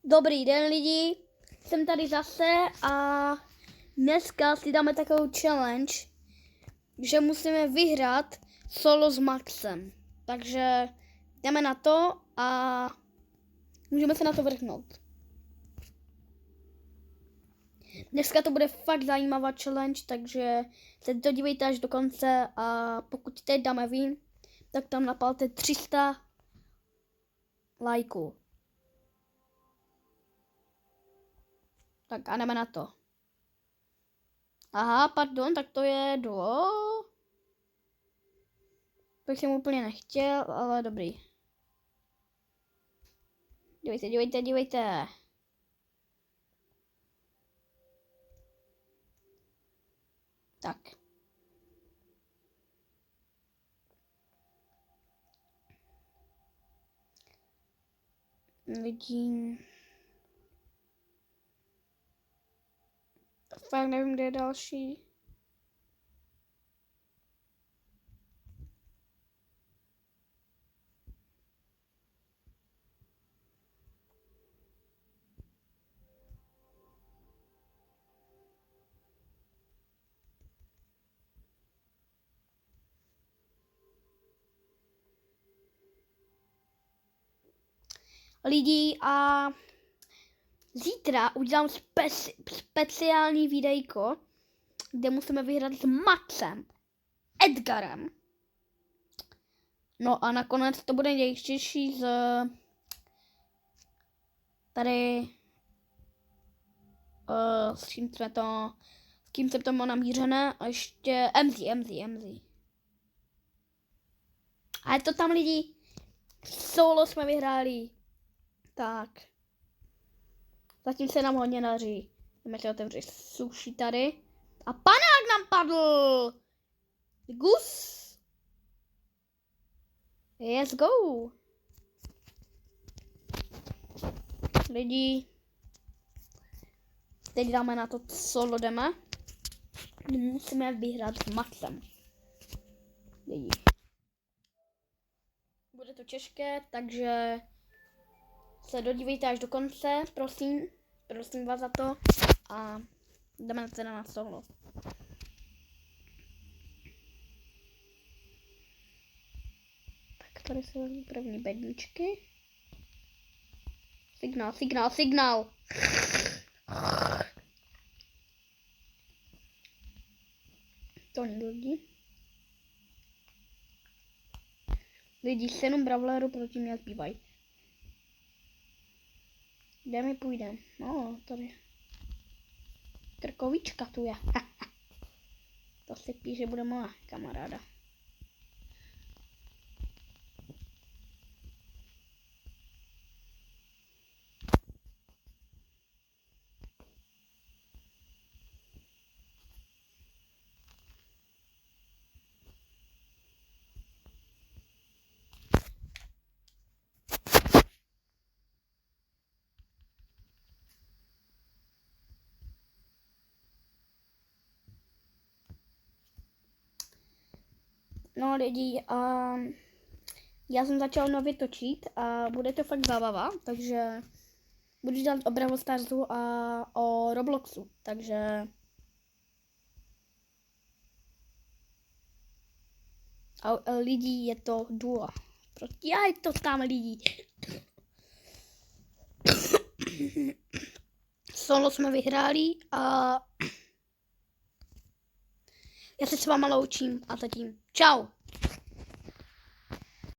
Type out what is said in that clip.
Dobrý den lidi, jsem tady zase a dneska si dáme takovou challenge, že musíme vyhrát solo s Maxem. Takže jdeme na to a můžeme se na to vrhnout. Dneska to bude fakt zajímavá challenge, takže se dodívejte až do konce a pokud teď dáme win, tak tam napalte 300 lajků. Tak a jdeme na to. Aha, pardon, tak to je duo. To jsem úplně nechtěl, ale dobrý. Dívejte. Tak. Vidím. Fakt nevím, kde je další. Lidi, a zítra udělám speciální videjko, kde musíme vyhrát s Maxem, Edgarem. No a nakonec to bude nejtěžší z tady s kým jsem to měl namířené a ještě MZ. A je to tam lidi, solo jsme vyhráli. Tak. Zatím se nám hodně daří. Jdeme si otevřít sushi tady. A panák nám padl! Gus! Let's go! Lidi. Teď dáme na to solo jdeme. Musíme vyhrát s Maxem. Lidi. Bude to těžké, takže se dodívejte až do konce, prosím vás za to a jdeme teda na solo. Tak tady se vezmu první bedničky. Signál. To není lidi, 7 brawlerů proti mě zbývají. Kde mi půjde? No, tady. Trkovička tu je. To si píše, bude moja kamaráda. No lidi, já jsem začal nově točit a bude to fakt zábava, takže budu dělat o Brawl Starsu a o Robloxu, takže a lidi je to duo. Já je to tam lidi. Solo jsme vyhráli a já se s váma loučím a zatím čau.